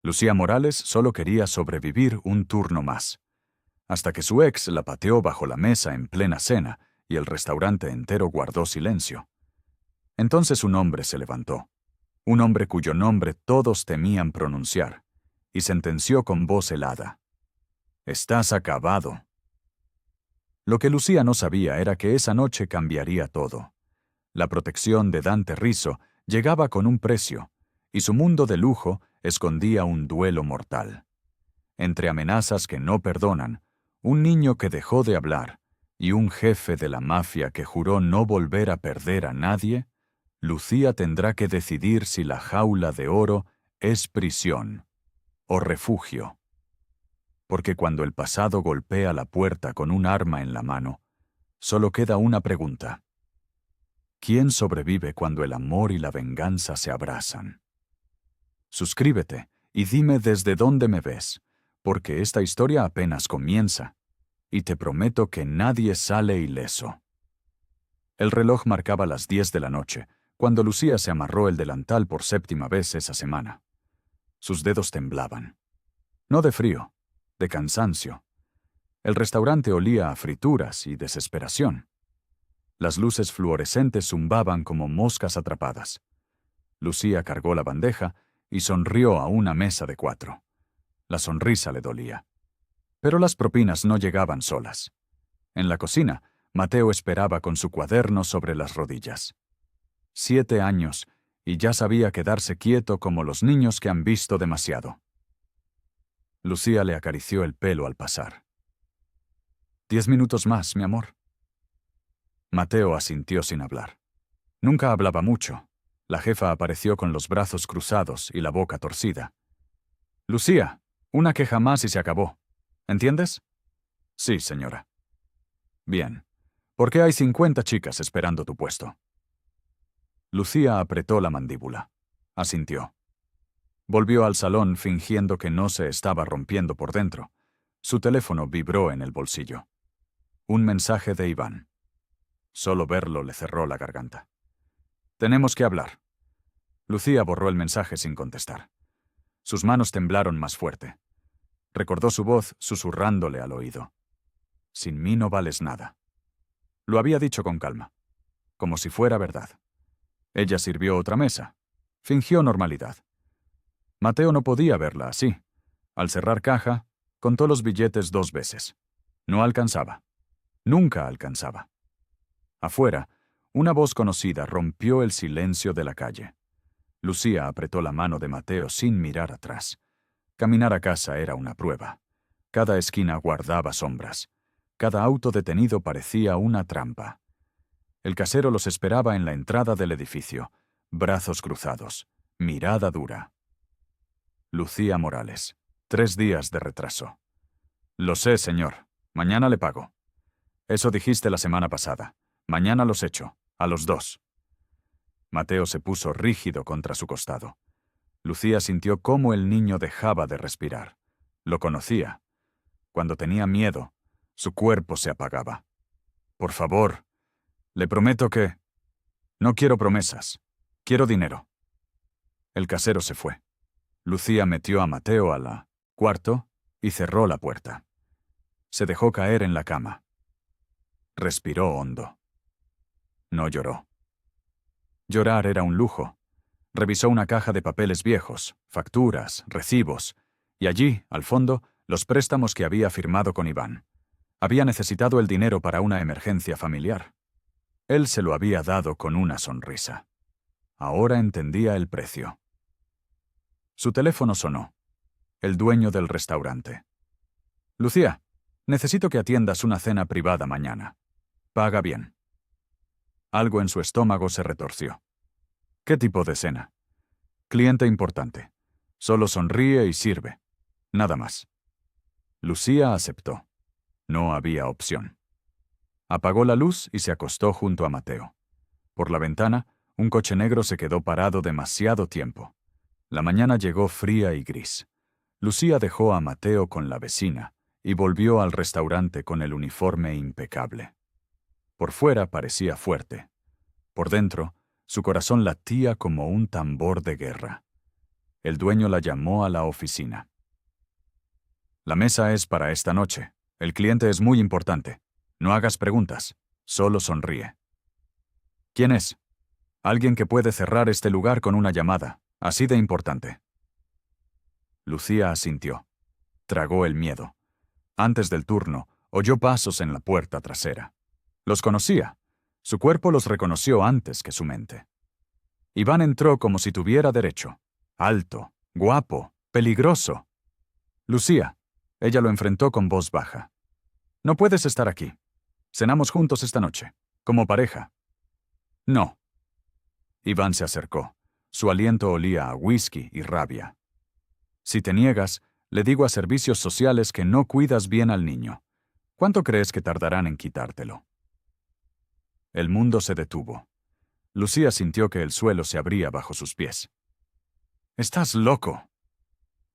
Lucía Morales solo quería sobrevivir un turno más, hasta que su ex la pateó bajo la mesa en plena cena y el restaurante entero guardó silencio. Entonces un hombre se levantó, un hombre cuyo nombre todos temían pronunciar, y sentenció con voz helada: «Estás acabado». Lo que Lucía no sabía era que esa noche cambiaría todo. La protección de Dante Rizzo llegaba con un precio, y su mundo de lujo escondía un duelo mortal. Entre amenazas que no perdonan, un niño que dejó de hablar y un jefe de la mafia que juró no volver a perder a nadie, Lucía tendrá que decidir si la jaula de oro es prisión o refugio. Porque cuando el pasado golpea la puerta con un arma en la mano, solo queda una pregunta: ¿quién sobrevive cuando el amor y la venganza se abrazan? Suscríbete y dime desde dónde me ves, porque esta historia apenas comienza, y te prometo que nadie sale ileso. El reloj marcaba las 10 de la noche, cuando Lucía se amarró el delantal por 7ª vez esa semana. Sus dedos temblaban. No de frío, de cansancio. El restaurante olía a frituras y desesperación. Las luces fluorescentes zumbaban como moscas atrapadas. Lucía cargó la bandeja y sonrió a una mesa de 4. La sonrisa le dolía. Pero las propinas no llegaban solas. En la cocina, Mateo esperaba con su cuaderno sobre las rodillas. 7 años, y ya sabía quedarse quieto como los niños que han visto demasiado. Lucía le acarició el pelo al pasar. 10 minutos más, mi amor. Mateo asintió sin hablar. Nunca hablaba mucho. La jefa apareció con los brazos cruzados y la boca torcida. Lucía, una queja más y se acabó. ¿Entiendes? Sí, señora. Bien. ¿Por qué hay 50 chicas esperando tu puesto? Lucía apretó la mandíbula. Asintió. Volvió al salón fingiendo que no se estaba rompiendo por dentro. Su teléfono vibró en el bolsillo. Un mensaje de Iván. Solo verlo le cerró la garganta. Tenemos que hablar. Lucía borró el mensaje sin contestar. Sus manos temblaron más fuerte. Recordó su voz susurrándole al oído. Sin mí no vales nada. Lo había dicho con calma, como si fuera verdad. Ella sirvió otra mesa. Fingió normalidad. Mateo no podía verla así. Al cerrar caja, contó los billetes 2 veces. No alcanzaba. Nunca alcanzaba. Afuera, una voz conocida rompió el silencio de la calle. Lucía apretó la mano de Mateo sin mirar atrás. Caminar a casa era una prueba. Cada esquina guardaba sombras. Cada auto detenido parecía una trampa. El casero los esperaba en la entrada del edificio, brazos cruzados, mirada dura. Lucía Morales, 3 días de retraso. Lo sé, señor. Mañana le pago. Eso dijiste la semana pasada. Mañana los echo, a los 2. Mateo se puso rígido contra su costado. Lucía sintió cómo el niño dejaba de respirar. Lo conocía. Cuando tenía miedo, su cuerpo se apagaba. Por favor, le prometo que... No quiero promesas. Quiero dinero. El casero se fue. Lucía metió a Mateo a la cuarto y cerró la puerta. Se dejó caer en la cama. Respiró hondo. No lloró. Llorar era un lujo. Revisó una caja de papeles viejos, facturas, recibos, y allí, al fondo, los préstamos que había firmado con Iván. Había necesitado el dinero para una emergencia familiar. Él se lo había dado con una sonrisa. Ahora entendía el precio. Su teléfono sonó. El dueño del restaurante. Lucía, necesito que atiendas una cena privada mañana. Paga bien. Algo en su estómago se retorció. ¿Qué tipo de cena? Cliente importante. Solo sonríe y sirve. Nada más. Lucía aceptó. No había opción. Apagó la luz y se acostó junto a Mateo. Por la ventana, un coche negro se quedó parado demasiado tiempo. La mañana llegó fría y gris. Lucía dejó a Mateo con la vecina y volvió al restaurante con el uniforme impecable. Por fuera parecía fuerte. Por dentro, su corazón latía como un tambor de guerra. El dueño la llamó a la oficina. La mesa es para esta noche. El cliente es muy importante. No hagas preguntas. Solo sonríe. ¿Quién es? Alguien que puede cerrar este lugar con una llamada. Así de importante. Lucía asintió. Tragó el miedo. Antes del turno, oyó pasos en la puerta trasera. Los conocía. Su cuerpo los reconoció antes que su mente. Iván entró como si tuviera derecho. Alto, guapo, peligroso. Lucía. Ella lo enfrentó con voz baja. No puedes estar aquí. Cenamos juntos esta noche, como pareja. No. Iván se acercó. Su aliento olía a whisky y rabia. Si te niegas, le digo a servicios sociales que no cuidas bien al niño. ¿Cuánto crees que tardarán en quitártelo? El mundo se detuvo. Lucía sintió que el suelo se abría bajo sus pies. Estás loco.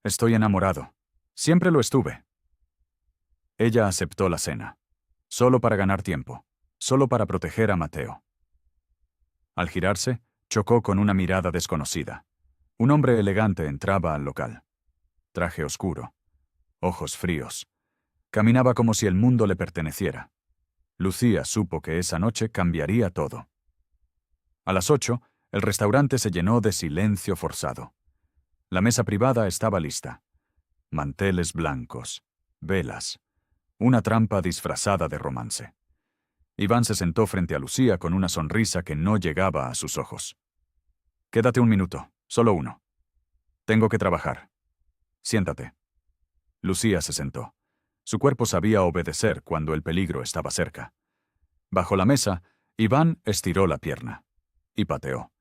Estoy enamorado. Siempre lo estuve. Ella aceptó la cena. Solo para ganar tiempo. Solo para proteger a Mateo. Al girarse, chocó con una mirada desconocida. Un hombre elegante entraba al local. Traje oscuro. Ojos fríos. Caminaba como si el mundo le perteneciera. Lucía supo que esa noche cambiaría todo. A las 8, el restaurante se llenó de silencio forzado. La mesa privada estaba lista. Manteles blancos, velas, una trampa disfrazada de romance. Iván se sentó frente a Lucía con una sonrisa que no llegaba a sus ojos. Quédate un minuto, solo uno. Tengo que trabajar. Siéntate. Lucía se sentó. Su cuerpo sabía obedecer cuando el peligro estaba cerca. Bajo la mesa, Iván estiró la pierna y pateó.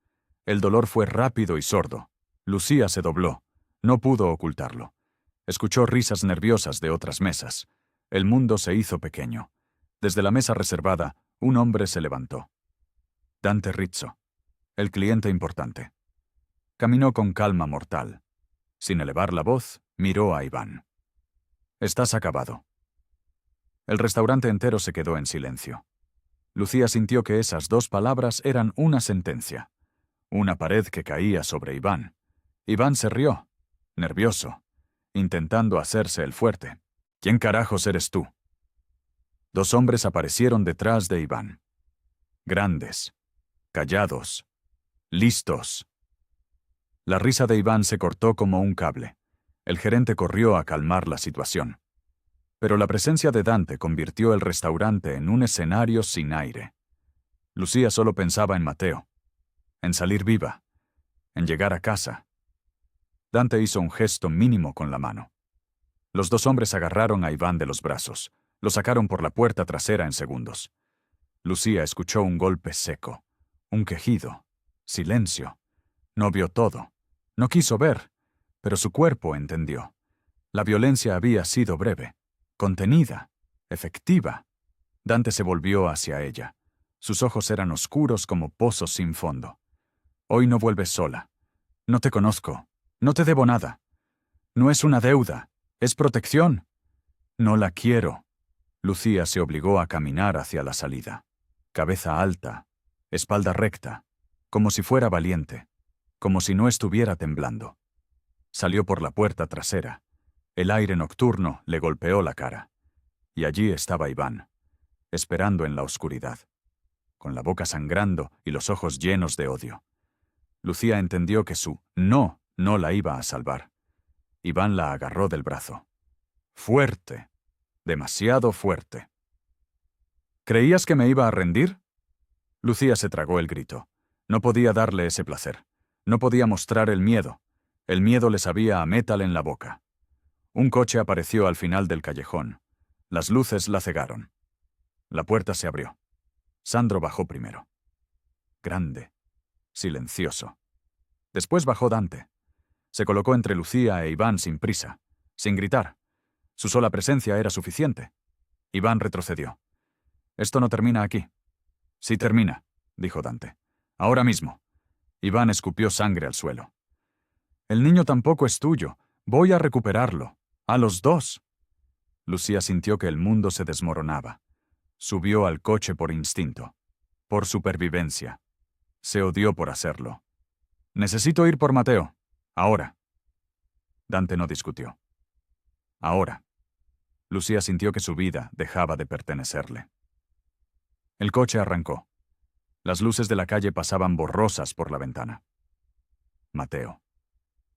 El dolor fue rápido y sordo. Lucía se dobló. No pudo ocultarlo. Escuchó risas nerviosas de otras mesas. El mundo se hizo pequeño. Desde la mesa reservada, un hombre se levantó. Dante Rizzo, el cliente importante. Caminó con calma mortal. Sin elevar la voz, miró a Iván. Estás acabado. El restaurante entero se quedó en silencio. Lucía sintió que esas dos palabras eran una sentencia. Una pared que caía sobre Iván. Iván se rió, nervioso, intentando hacerse el fuerte. ¿Quién carajos eres tú? Dos hombres aparecieron detrás de Iván. Grandes, callados, listos. La risa de Iván se cortó como un cable. El gerente corrió a calmar la situación. Pero la presencia de Dante convirtió el restaurante en un escenario sin aire. Lucía solo pensaba en Mateo, en salir viva, en llegar a casa. Dante hizo un gesto mínimo con la mano. Los dos hombres agarraron a Iván de los brazos. Lo sacaron por la puerta trasera en segundos. Lucía escuchó un golpe seco, un quejido, silencio. No vio todo. No quiso ver, pero su cuerpo entendió. La violencia había sido breve, contenida, efectiva. Dante se volvió hacia ella. Sus ojos eran oscuros como pozos sin fondo. Hoy no vuelves sola. No te conozco. No te debo nada. No es una deuda. Es protección. No la quiero. Lucía se obligó a caminar hacia la salida. Cabeza alta, espalda recta, como si fuera valiente, como si no estuviera temblando. Salió por la puerta trasera. El aire nocturno le golpeó la cara. Y allí estaba Iván, esperando en la oscuridad, con la boca sangrando y los ojos llenos de odio. Lucía entendió que su no la iba a salvar. Iván la agarró del brazo. Fuerte, demasiado fuerte. ¿Creías que me iba a rendir? Lucía se tragó el grito. No podía darle ese placer. No podía mostrar el miedo. El miedo le sabía a metal en la boca. Un coche apareció al final del callejón. Las luces la cegaron. La puerta se abrió. Sandro bajó primero. Grande, silencioso. Después bajó Dante. Se colocó entre Lucía e Iván sin prisa, sin gritar. Su sola presencia era suficiente. Iván retrocedió. Esto no termina aquí. Sí termina, dijo Dante. Ahora mismo. Iván escupió sangre al suelo. El niño tampoco es tuyo. Voy a recuperarlo. A los dos. Lucía sintió que el mundo se desmoronaba. Subió al coche por instinto. Por supervivencia. Se odió por hacerlo. Necesito ir por Mateo. Ahora. Dante no discutió. Ahora, Lucía sintió que su vida dejaba de pertenecerle. El coche arrancó. Las luces de la calle pasaban borrosas por la ventana. Mateo.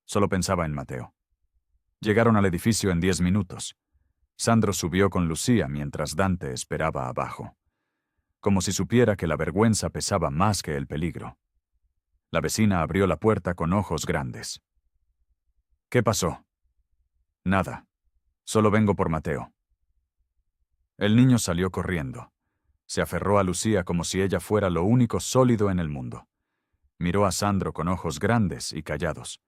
Solo pensaba en Mateo. Llegaron al edificio en 10 minutos. Sandro subió con Lucía mientras Dante esperaba abajo, como si supiera que la vergüenza pesaba más que el peligro. La vecina abrió la puerta con ojos grandes. ¿Qué pasó? Nada. Solo vengo por Mateo. El niño salió corriendo. Se aferró a Lucía como si ella fuera lo único sólido en el mundo. Miró a Sandro con ojos grandes y callados.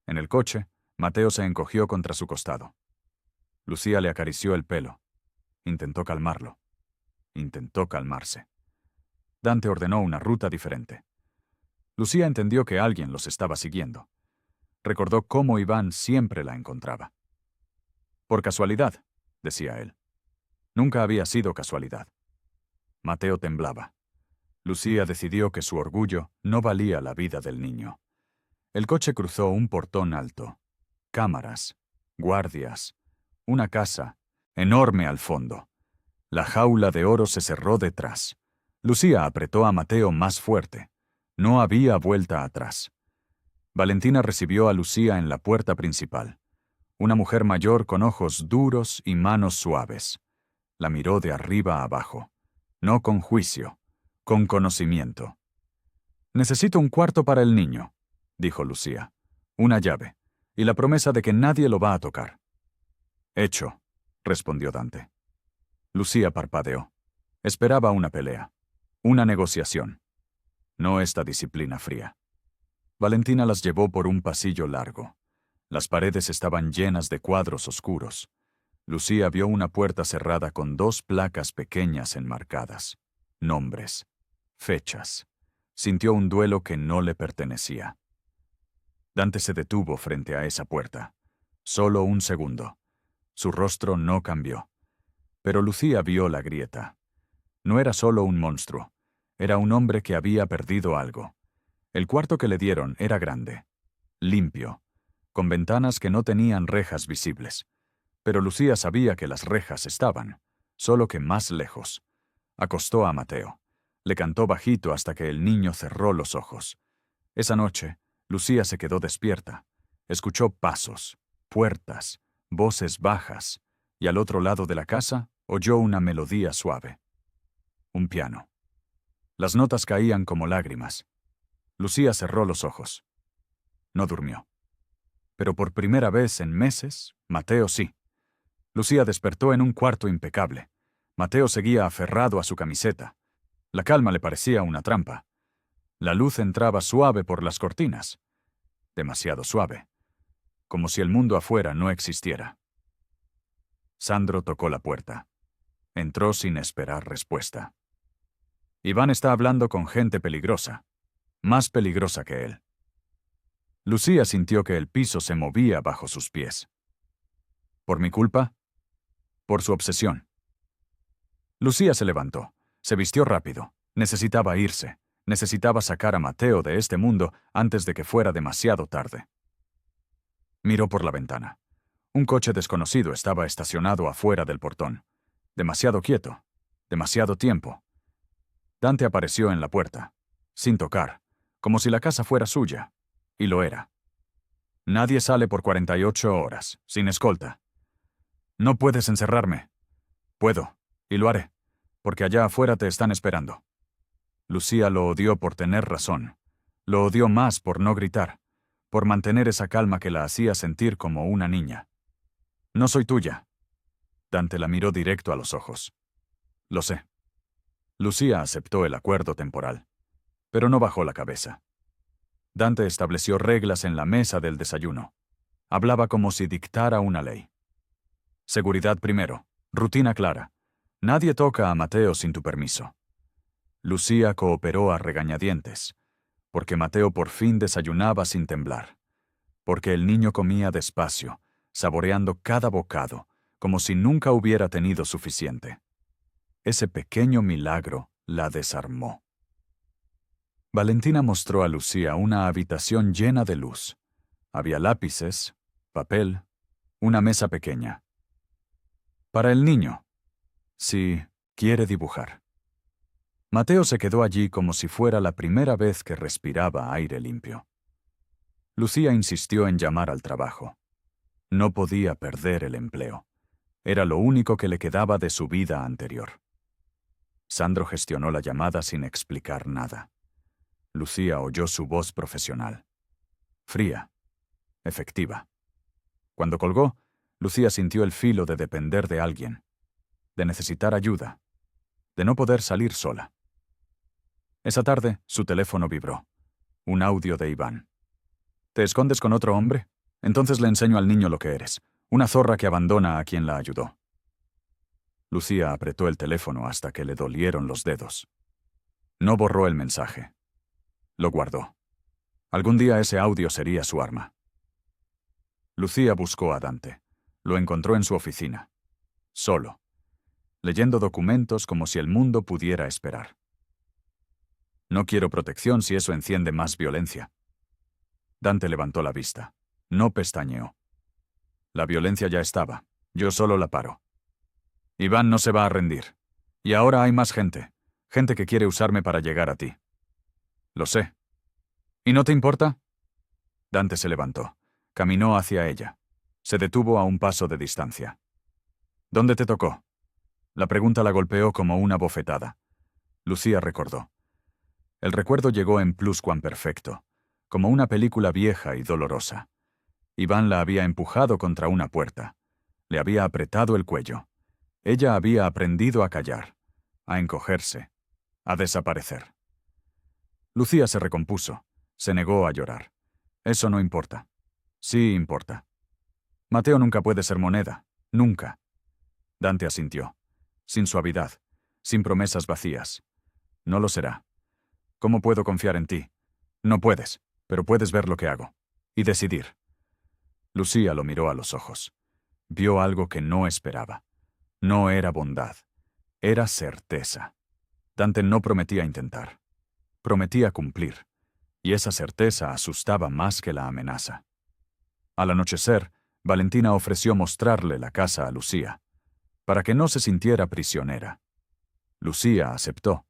En el coche, Mateo se encogió contra su costado. Lucía le acarició el pelo. Intentó calmarlo. Intentó calmarse. Dante ordenó una ruta diferente. Lucía entendió que alguien los estaba siguiendo. Recordó cómo Iván siempre la encontraba. Por casualidad, decía él. Nunca había sido casualidad. Mateo temblaba. Lucía decidió que su orgullo no valía la vida del niño. El coche cruzó un portón alto. Cámaras, guardias, una casa, enorme al fondo. La jaula de oro se cerró detrás. Lucía apretó a Mateo más fuerte. No había vuelta atrás. Valentina recibió a Lucía en la puerta principal. Una mujer mayor con ojos duros y manos suaves. La miró de arriba a abajo. No con juicio, con conocimiento. «Necesito un cuarto para el niño», dijo Lucía. «Una llave, y la promesa de que nadie lo va a tocar». «Hecho», respondió Dante. Lucía parpadeó. Esperaba una pelea, una negociación. No esta disciplina fría. Valentina las llevó por un pasillo largo. Las paredes estaban llenas de cuadros oscuros. Lucía vio una puerta cerrada con 2 placas pequeñas enmarcadas. Nombres. Fechas. Sintió un duelo que no le pertenecía. Dante se detuvo frente a esa puerta. Solo un segundo. Su rostro no cambió. Pero Lucía vio la grieta. No era solo un monstruo. Era un hombre que había perdido algo. El cuarto que le dieron era grande, limpio, con ventanas que no tenían rejas visibles. Pero Lucía sabía que las rejas estaban, solo que más lejos. Acostó a Mateo. Le cantó bajito hasta que el niño cerró los ojos. Esa noche, Lucía se quedó despierta. Escuchó pasos, puertas, voces bajas, y al otro lado de la casa oyó una melodía suave. Un piano. Las notas caían como lágrimas. Lucía cerró los ojos. No durmió. Pero por primera vez en meses, Mateo sí. Lucía despertó en un cuarto impecable. Mateo seguía aferrado a su camiseta. La calma le parecía una trampa. La luz entraba suave por las cortinas. Demasiado suave. Como si el mundo afuera no existiera. Sandro tocó la puerta. Entró sin esperar respuesta. Iván está hablando con gente peligrosa. Más peligrosa que él. Lucía sintió que el piso se movía bajo sus pies. ¿Por mi culpa? Por su obsesión. Lucía se levantó. Se vistió rápido. Necesitaba irse. Necesitaba sacar a Mateo de este mundo antes de que fuera demasiado tarde. Miró por la ventana. Un coche desconocido estaba estacionado afuera del portón. Demasiado quieto. Demasiado tiempo. Dante apareció en la puerta, sin tocar, como si la casa fuera suya. Y lo era. Nadie sale por 48 horas, sin escolta. No puedes encerrarme. Puedo, y lo haré, porque allá afuera te están esperando. Lucía lo odió por tener razón. Lo odió más por no gritar, por mantener esa calma que la hacía sentir como una niña. No soy tuya. Dante la miró directo a los ojos. Lo sé. Lucía aceptó el acuerdo temporal, pero no bajó la cabeza. Dante estableció reglas en la mesa del desayuno. Hablaba como si dictara una ley. Seguridad primero, rutina clara. Nadie toca a Mateo sin tu permiso. Lucía cooperó a regañadientes, porque Mateo por fin desayunaba sin temblar, porque el niño comía despacio, saboreando cada bocado, como si nunca hubiera tenido suficiente. Ese pequeño milagro la desarmó. Valentina mostró a Lucía una habitación llena de luz. Había lápices, papel, una mesa pequeña. Para el niño, si quiere dibujar. Mateo se quedó allí como si fuera la primera vez que respiraba aire limpio. Lucía insistió en llamar al trabajo. No podía perder el empleo. Era lo único que le quedaba de su vida anterior. Sandro gestionó la llamada sin explicar nada. Lucía oyó su voz profesional. Fría, efectiva. Cuando colgó, Lucía sintió el filo de depender de alguien, de necesitar ayuda, de no poder salir sola. Esa tarde, su teléfono vibró. Un audio de Iván. ¿Te escondes con otro hombre? Entonces le enseño al niño lo que eres. Una zorra que abandona a quien la ayudó. Lucía apretó el teléfono hasta que le dolieron los dedos. No borró el mensaje. Lo guardó. Algún día ese audio sería su arma. Lucía buscó a Dante. Lo encontró en su oficina. Solo. Leyendo documentos como si el mundo pudiera esperar. No quiero protección si eso enciende más violencia. Dante levantó la vista. No pestañeó. La violencia ya estaba. Yo solo la paro. Iván no se va a rendir. Y ahora hay más gente. Gente que quiere usarme para llegar a ti. Lo sé. ¿Y no te importa? Dante se levantó. Caminó hacia ella. Se detuvo a un paso de distancia. ¿Dónde te tocó? La pregunta la golpeó como una bofetada. Lucía recordó. El recuerdo llegó en pluscuamperfecto, como una película vieja y dolorosa. Iván la había empujado contra una puerta. Le había apretado el cuello. Ella había aprendido a callar, a encogerse, a desaparecer. Lucía se recompuso. Se negó a llorar. Eso no importa. Sí importa. Mateo nunca puede ser moneda. Nunca. Dante asintió. Sin suavidad. Sin promesas vacías. No lo será. ¿Cómo puedo confiar en ti? No puedes, pero puedes ver lo que hago. Y decidir. Lucía lo miró a los ojos. Vio algo que no esperaba. No era bondad. Era certeza. Dante no prometía intentar. Prometía cumplir. Y esa certeza asustaba más que la amenaza. Al anochecer, Valentina ofreció mostrarle la casa a Lucía, para que no se sintiera prisionera. Lucía aceptó.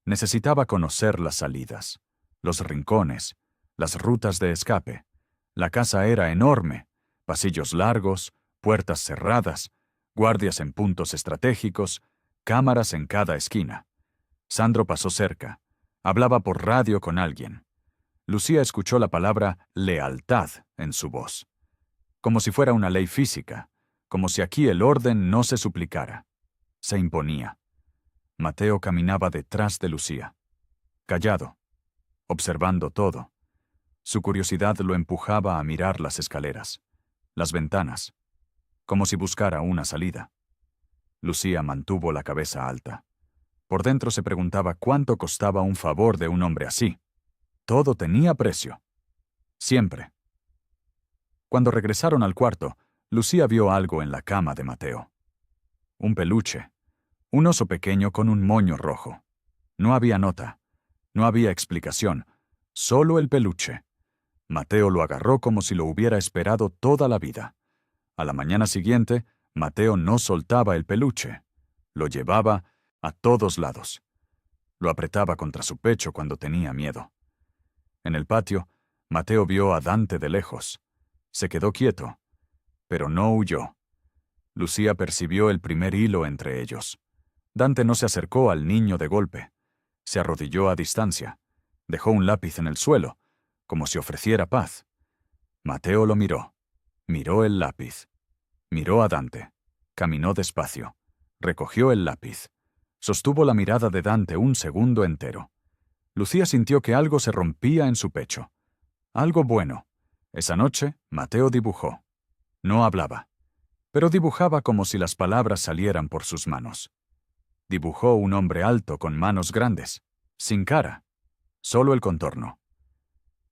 Necesitaba conocer las salidas, los rincones, las rutas de escape. La casa era enorme, pasillos largos, puertas cerradas, guardias en puntos estratégicos, cámaras en cada esquina. Sandro pasó cerca. Hablaba por radio con alguien. Lucía escuchó la palabra lealtad en su voz. Como si fuera una ley física, como si aquí el orden no se suplicara. Se imponía. Mateo caminaba detrás de Lucía, callado, observando todo. Su curiosidad lo empujaba a mirar las escaleras, las ventanas, como si buscara una salida. Lucía mantuvo la cabeza alta. Por dentro se preguntaba cuánto costaba un favor de un hombre así. Todo tenía precio. Siempre. Cuando regresaron al cuarto, Lucía vio algo en la cama de Mateo. Un peluche. Un oso pequeño con un moño rojo. No había nota. No había explicación. Solo el peluche. Mateo lo agarró como si lo hubiera esperado toda la vida. A la mañana siguiente, Mateo no soltaba el peluche. Lo llevaba a todos lados. Lo apretaba contra su pecho cuando tenía miedo. En el patio, Mateo vio a Dante de lejos. Se quedó quieto, pero no huyó. Lucía percibió el primer hilo entre ellos. Dante no se acercó al niño de golpe. Se arrodilló a distancia. Dejó un lápiz en el suelo, como si ofreciera paz. Mateo lo miró. Miró el lápiz. Miró a Dante. Caminó despacio. Recogió el lápiz. Sostuvo la mirada de Dante un segundo entero. Lucía sintió que algo se rompía en su pecho. Algo bueno. Esa noche, Mateo dibujó. No hablaba, pero dibujaba como si las palabras salieran por sus manos. Dibujó un hombre alto con manos grandes, sin cara, solo el contorno.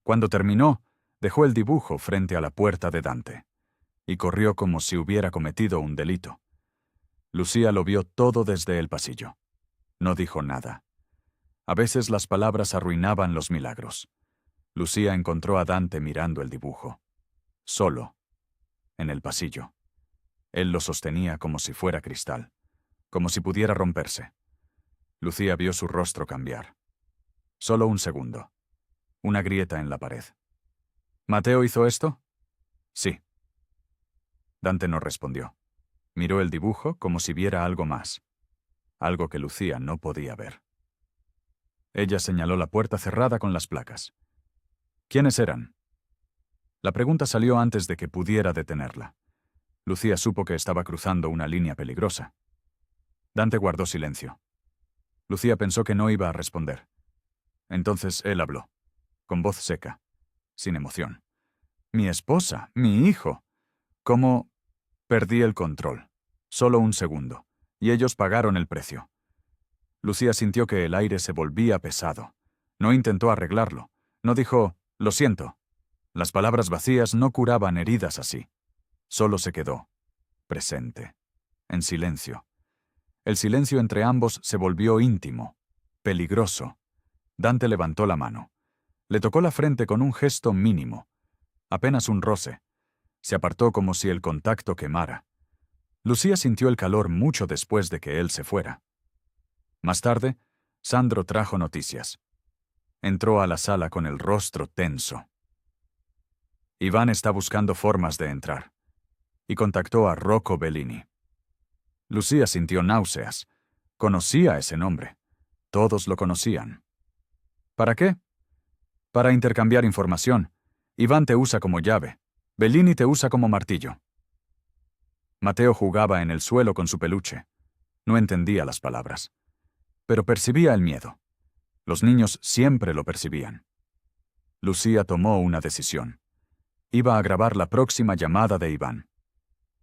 Cuando terminó, dejó el dibujo frente a la puerta de Dante, y corrió como si hubiera cometido un delito. Lucía lo vio todo desde el pasillo. No dijo nada. A veces las palabras arruinaban los milagros. Lucía encontró a Dante mirando el dibujo. Solo. en el pasillo. Él lo sostenía como si fuera cristal, como si pudiera romperse. Lucía vio su rostro cambiar. Solo un segundo. Una grieta en la pared. ¿Mateo hizo esto? Sí. Dante no respondió. Miró el dibujo como si viera algo más. Algo que Lucía no podía ver. Ella señaló la puerta cerrada con las placas. ¿Quiénes eran? La pregunta salió antes de que pudiera detenerla. Lucía supo que estaba cruzando una línea peligrosa. Dante guardó silencio. Lucía pensó que no iba a responder. Entonces él habló, con voz seca, sin emoción. Mi esposa, mi hijo. ¿Cómo? Perdí el control. Solo un segundo. Y ellos pagaron el precio. Lucía sintió que el aire se volvía pesado. No intentó arreglarlo. No dijo, lo siento. Las palabras vacías no curaban heridas así. Solo se quedó, presente, en silencio. El silencio entre ambos se volvió íntimo, peligroso. Dante levantó la mano. Le tocó la frente con un gesto mínimo, apenas un roce. Se apartó como si el contacto quemara. Lucía sintió el calor mucho después de que él se fuera. Más tarde, Sandro trajo noticias. Entró a la sala con el rostro tenso. Iván está buscando formas de entrar. Y contactó a Rocco Bellini. Lucía sintió náuseas. Conocía ese nombre. Todos lo conocían. ¿Para qué? Para intercambiar información. Iván te usa como llave. Bellini te usa como martillo. Mateo jugaba en el suelo con su peluche. No entendía las palabras. Pero percibía el miedo. Los niños siempre lo percibían. Lucía tomó una decisión. Iba a grabar la próxima llamada de Iván.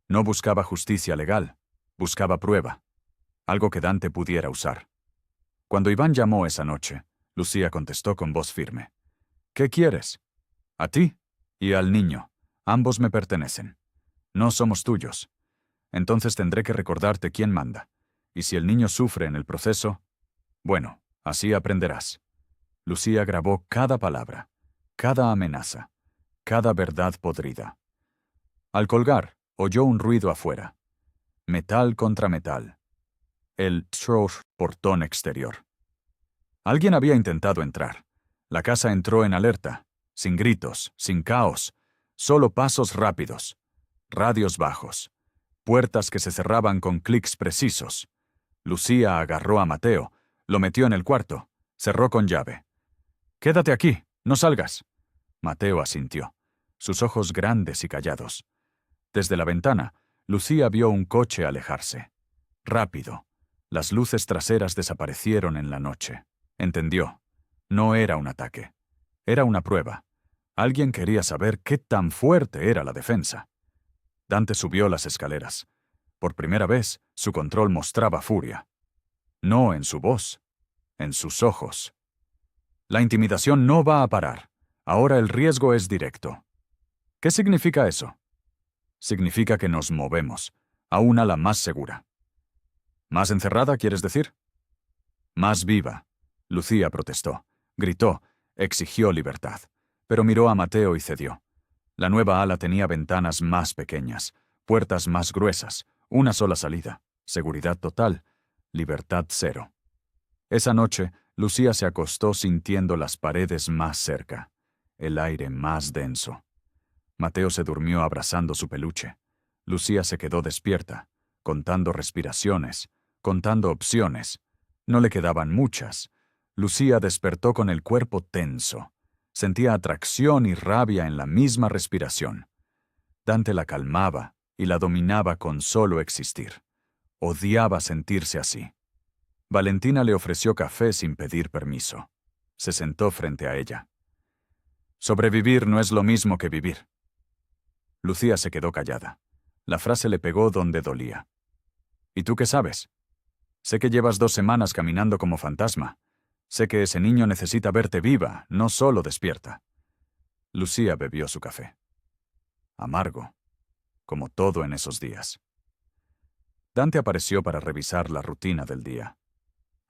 No buscaba justicia legal, buscaba prueba, algo que Dante pudiera usar. Cuando Iván llamó esa noche, Lucía contestó con voz firme. ¿Qué quieres? A ti y al niño. Ambos me pertenecen. No somos tuyos. Entonces tendré que recordarte quién manda. Y si el niño sufre en el proceso, bueno, así aprenderás. Lucía grabó cada palabra, cada amenaza, cada verdad podrida. Al colgar, oyó un ruido afuera. Metal contra metal. El portón exterior. Alguien había intentado entrar. La casa entró en alerta, sin gritos, sin caos, solo pasos rápidos, radios bajos, puertas que se cerraban con clics precisos. Lucía agarró a Mateo, lo metió en el cuarto, cerró con llave. «Quédate aquí, no salgas». Mateo asintió, sus ojos grandes y callados. Desde la ventana, Lucía vio un coche alejarse. Rápido. Las luces traseras desaparecieron en la noche. Entendió. No era un ataque. Era una prueba. Alguien quería saber qué tan fuerte era la defensa. Dante subió las escaleras. Por primera vez, su control mostraba furia. No en su voz, en sus ojos. La intimidación no va a parar. Ahora el riesgo es directo. ¿Qué significa eso? Significa que nos movemos, a una ala más segura. ¿Más encerrada, quieres decir? Más viva. Lucía protestó, gritó, exigió libertad, pero miró a Mateo y cedió. La nueva ala tenía ventanas más pequeñas, puertas más gruesas, una sola salida, seguridad total, libertad cero. Esa noche, Lucía se acostó sintiendo las paredes más cerca, el aire más denso. Mateo se durmió abrazando su peluche. Lucía se quedó despierta, contando respiraciones, contando opciones. No le quedaban muchas. Lucía despertó con el cuerpo tenso. Sentía atracción y rabia en la misma respiración. Dante la calmaba y la dominaba con solo existir. Odiaba sentirse así. Valentina le ofreció café sin pedir permiso. Se sentó frente a ella. Sobrevivir no es lo mismo que vivir. Lucía se quedó callada. La frase le pegó donde dolía. ¿Y tú qué sabes? Sé que llevas 2 semanas caminando como fantasma. Sé que ese niño necesita verte viva, no solo despierta. Lucía bebió su café. Amargo, como todo en esos días. Dante apareció para revisar la rutina del día.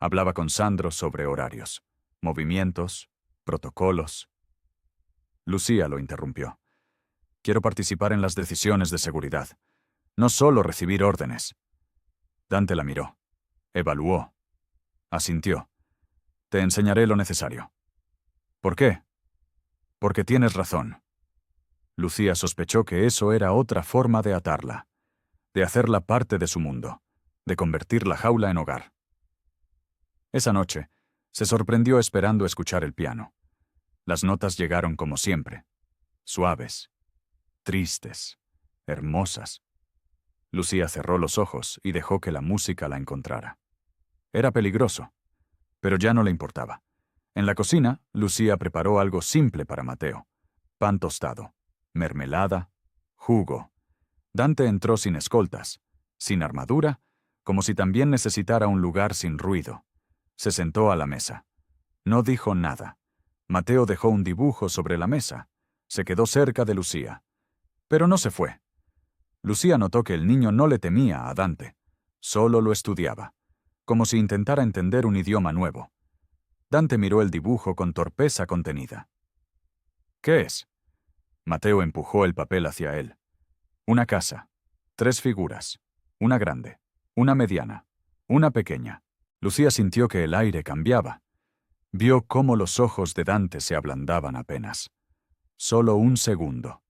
Hablaba con Sandro sobre horarios, movimientos, protocolos. Lucía lo interrumpió. Quiero participar en las decisiones de seguridad, no solo recibir órdenes. Dante la miró. Evaluó. Asintió. Te enseñaré lo necesario. ¿Por qué? Porque tienes razón. Lucía sospechó que eso era otra forma de atarla, de hacerla parte de su mundo, de convertir la jaula en hogar. Esa noche, se sorprendió esperando escuchar el piano. Las notas llegaron como siempre, suaves, tristes, hermosas. Lucía cerró los ojos y dejó que la música la encontrara. Era peligroso, pero ya no le importaba. En la cocina, Lucía preparó algo simple para Mateo: pan tostado, mermelada, jugo. Dante entró sin escoltas, sin armadura, como si también necesitara un lugar sin ruido. Se sentó a la mesa. No dijo nada. Mateo dejó un dibujo sobre la mesa. Se quedó cerca de Lucía. Pero no se fue. Lucía notó que el niño no le temía a Dante. Solo lo estudiaba, como si intentara entender un idioma nuevo. Dante miró el dibujo con torpeza contenida. ¿Qué es? Mateo empujó el papel hacia él. Una casa, 3 figuras, una grande, una mediana, una pequeña. Lucía sintió que el aire cambiaba. Vio cómo los ojos de Dante se ablandaban apenas. Solo un segundo.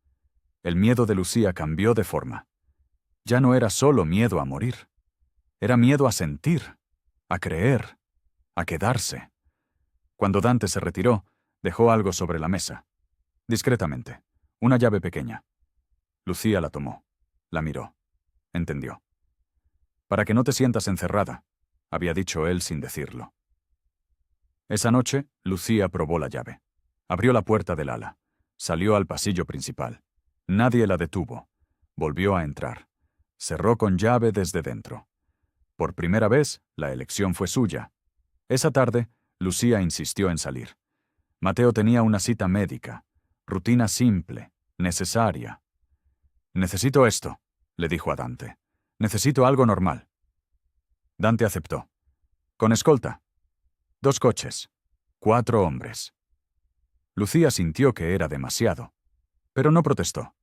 El miedo de Lucía cambió de forma. Ya no era solo miedo a morir. Era miedo a sentir, a creer, a quedarse. Cuando Dante se retiró, dejó algo sobre la mesa. Discretamente, una llave pequeña. Lucía la tomó, la miró, entendió. Para que no te sientas encerrada, había dicho él sin decirlo. Esa noche, Lucía probó la llave. Abrió la puerta del ala. Salió al pasillo principal. Nadie la detuvo. Volvió a entrar. Cerró con llave desde dentro. Por primera vez, la elección fue suya. Esa tarde, Lucía insistió en salir. Mateo tenía una cita médica. Rutina simple, necesaria. «Necesito esto», le dijo a Dante. «Necesito algo normal». Dante aceptó. «Con escolta. 2 coches. 4 hombres». Lucía sintió que era demasiado, pero no protestó.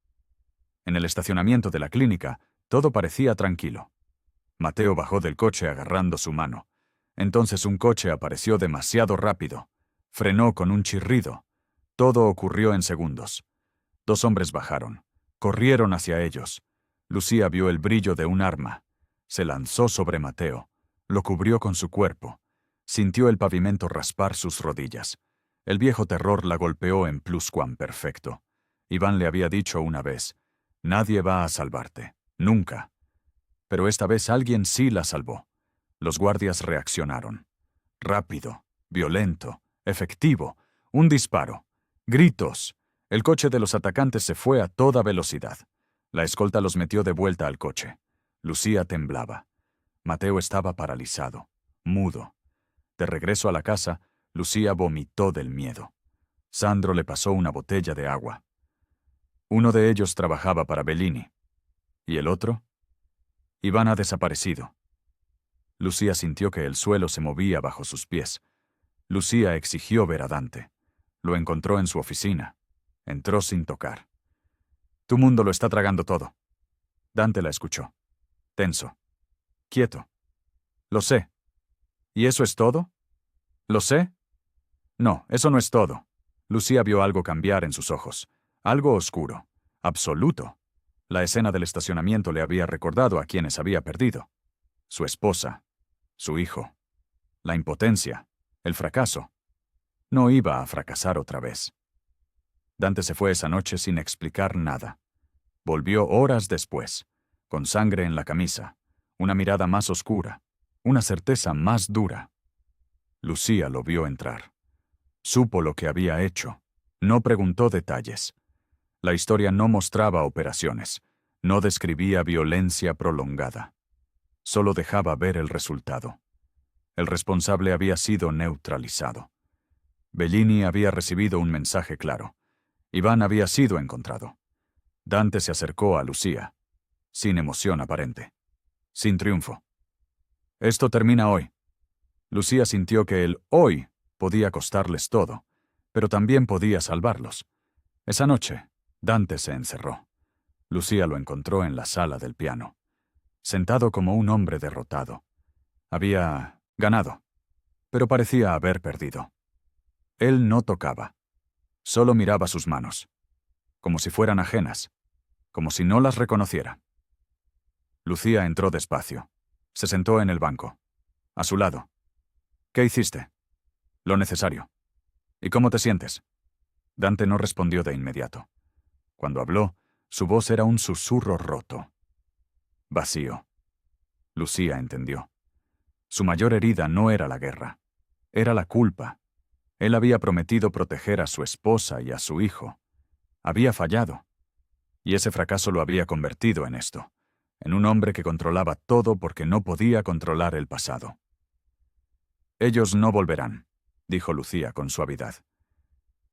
En el estacionamiento de la clínica, todo parecía tranquilo. Mateo bajó del coche agarrando su mano. Entonces un coche apareció demasiado rápido. Frenó con un chirrido. Todo ocurrió en segundos. 2 hombres bajaron. Corrieron hacia ellos. Lucía vio el brillo de un arma. Se lanzó sobre Mateo. Lo cubrió con su cuerpo. Sintió el pavimento raspar sus rodillas. El viejo terror la golpeó en pluscuamperfecto. Iván le había dicho una vez: «Nadie va a salvarte. Nunca». Pero esta vez alguien sí la salvó. Los guardias reaccionaron. Rápido, violento, efectivo. Un disparo. Gritos. El coche de los atacantes se fue a toda velocidad. La escolta los metió de vuelta al coche. Lucía temblaba. Mateo estaba paralizado, mudo. De regreso a la casa, Lucía vomitó del miedo. Sandro le pasó una botella de agua. Uno de ellos trabajaba para Bellini. ¿Y el otro? Iván ha desaparecido. Lucía sintió que el suelo se movía bajo sus pies. Lucía exigió ver a Dante. Lo encontró en su oficina. Entró sin tocar. «Tu mundo lo está tragando todo». Dante la escuchó. Tenso. Quieto. «Lo sé». «¿Y eso es todo?» «¿Lo sé?» «No, eso no es todo». Lucía vio algo cambiar en sus ojos. Algo oscuro. Absoluto. La escena del estacionamiento le había recordado a quienes había perdido. Su esposa. Su hijo. La impotencia. El fracaso. No iba a fracasar otra vez. Dante se fue esa noche sin explicar nada. Volvió horas después, con sangre en la camisa, una mirada más oscura, una certeza más dura. Lucía lo vio entrar. Supo lo que había hecho. No preguntó detalles. La historia no mostraba operaciones, no describía violencia prolongada. Solo dejaba ver el resultado. El responsable había sido neutralizado. Bellini había recibido un mensaje claro. Iván había sido encontrado. Dante se acercó a Lucía, sin emoción aparente, sin triunfo. «Esto termina hoy». Lucía sintió que el hoy podía costarles todo, pero también podía salvarlos. Esa noche, Dante se encerró. Lucía lo encontró en la sala del piano, sentado como un hombre derrotado. Había ganado, pero parecía haber perdido. Él no tocaba, solo miraba sus manos, como si fueran ajenas, como si no las reconociera. Lucía entró despacio. Se sentó en el banco, a su lado. ¿Qué hiciste? Lo necesario. ¿Y cómo te sientes? Dante no respondió de inmediato. Cuando habló, su voz era un susurro roto. Vacío. Lucía entendió. Su mayor herida no era la guerra. Era la culpa. Él había prometido proteger a su esposa y a su hijo. Había fallado. Y ese fracaso lo había convertido en esto, en un hombre que controlaba todo porque no podía controlar el pasado. Ellos no volverán, dijo Lucía con suavidad.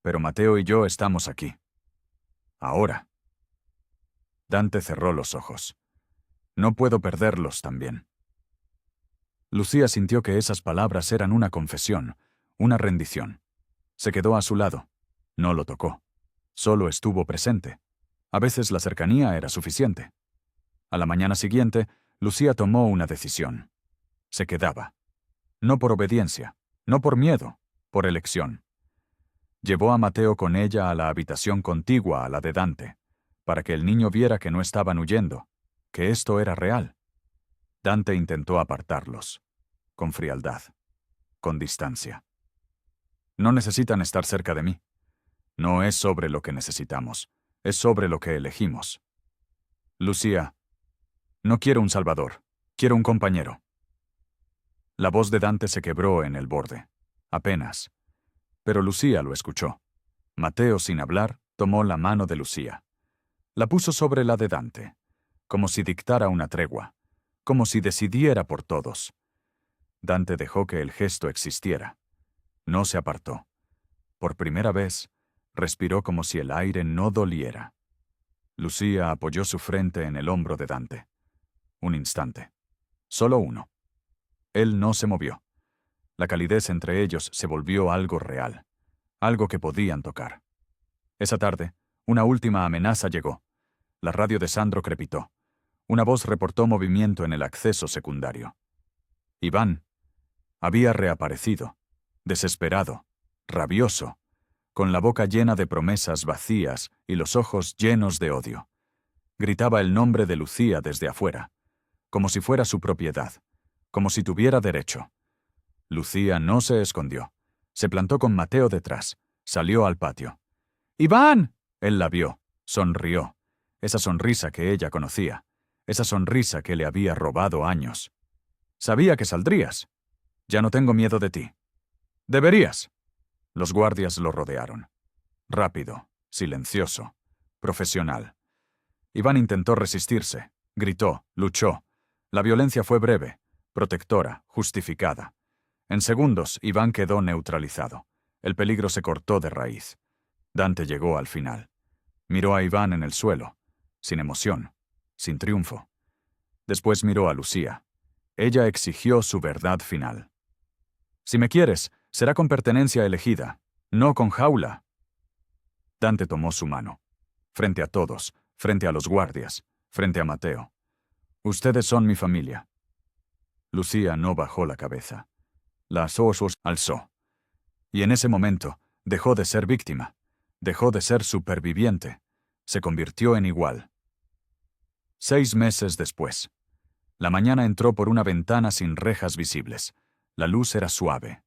Pero Mateo y yo estamos aquí. Ahora. Dante cerró los ojos. No puedo perderlos también. Lucía sintió que esas palabras eran una confesión, una rendición. Se quedó a su lado. No lo tocó. Solo estuvo presente. A veces la cercanía era suficiente. A la mañana siguiente, Lucía tomó una decisión. Se quedaba. No por obediencia, no por miedo, por elección. Llevó a Mateo con ella a la habitación contigua a la de Dante, para que el niño viera que no estaban huyendo, que esto era real. Dante intentó apartarlos, con frialdad, con distancia. No necesitan estar cerca de mí. No es sobre lo que necesitamos, es sobre lo que elegimos. Lucía, no quiero un salvador, quiero un compañero. La voz de Dante se quebró en el borde, apenas. Pero Lucía lo escuchó. Mateo, sin hablar, tomó la mano de Lucía. La puso sobre la de Dante, como si dictara una tregua, como si decidiera por todos. Dante dejó que el gesto existiera. No se apartó. Por primera vez, respiró como si el aire no doliera. Lucía apoyó su frente en el hombro de Dante. Un instante. Solo uno. Él no se movió. La calidez entre ellos se volvió algo real, algo que podían tocar. Esa tarde, una última amenaza llegó. La radio de Sandro crepitó. Una voz reportó movimiento en el acceso secundario. Iván había reaparecido, desesperado, rabioso, con la boca llena de promesas vacías y los ojos llenos de odio. Gritaba el nombre de Lucía desde afuera, como si fuera su propiedad, como si tuviera derecho. Lucía no se escondió. Se plantó con Mateo detrás. Salió al patio. ¡Iván! Él la vio. Sonrió. Esa sonrisa que ella conocía. Esa sonrisa que le había robado años. Sabía que saldrías. Ya no tengo miedo de ti. Deberías. Los guardias lo rodearon. Rápido, silencioso, profesional. Iván intentó resistirse. Gritó, luchó. La violencia fue breve, protectora, justificada. En segundos, Iván quedó neutralizado. El peligro se cortó de raíz. Dante llegó al final. Miró a Iván en el suelo, sin emoción, sin triunfo. Después miró a Lucía. Ella exigió su verdad final. Si me quieres, será con pertenencia elegida, no con jaula. Dante tomó su mano. Frente a todos, frente a los guardias, frente a Mateo. Ustedes son mi familia. Lucía no bajó la cabeza. Las ojos alzó. Y en ese momento, dejó de ser víctima. Dejó de ser superviviente. Se convirtió en igual. 6 meses después. La mañana entró por una ventana sin rejas visibles. La luz era suave.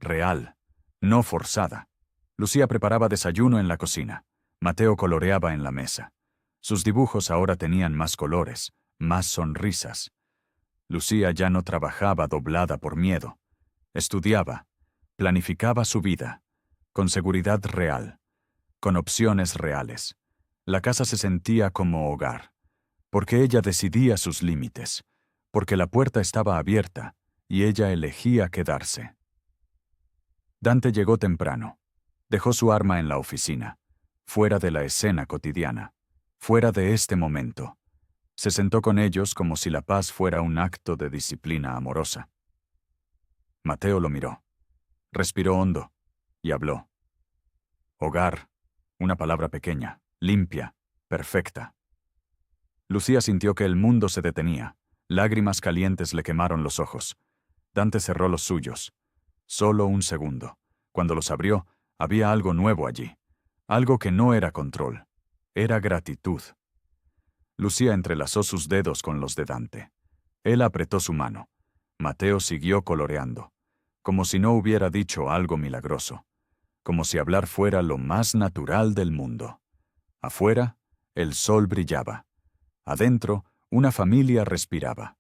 Real. No forzada. Lucía preparaba desayuno en la cocina. Mateo coloreaba en la mesa. Sus dibujos ahora tenían más colores, más sonrisas. Lucía ya no trabajaba doblada por miedo. Estudiaba, planificaba su vida, con seguridad real, con opciones reales. La casa se sentía como hogar, porque ella decidía sus límites, porque la puerta estaba abierta y ella elegía quedarse. Dante llegó temprano. Dejó su arma en la oficina, fuera de la escena cotidiana, fuera de este momento. Se sentó con ellos como si la paz fuera un acto de disciplina amorosa. Mateo lo miró. Respiró hondo y habló. Hogar, una palabra pequeña, limpia, perfecta. Lucía sintió que el mundo se detenía. Lágrimas calientes le quemaron los ojos. Dante cerró los suyos. Solo un segundo. Cuando los abrió, había algo nuevo allí. Algo que no era control. Era gratitud. Lucía entrelazó sus dedos con los de Dante. Él apretó su mano. Mateo siguió coloreando, como si no hubiera dicho algo milagroso, como si hablar fuera lo más natural del mundo. Afuera, el sol brillaba. Adentro, una familia respiraba.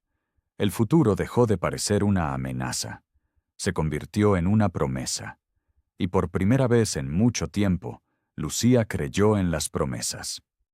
El futuro dejó de parecer una amenaza. Se convirtió en una promesa. Y por primera vez en mucho tiempo, Lucía creyó en las promesas.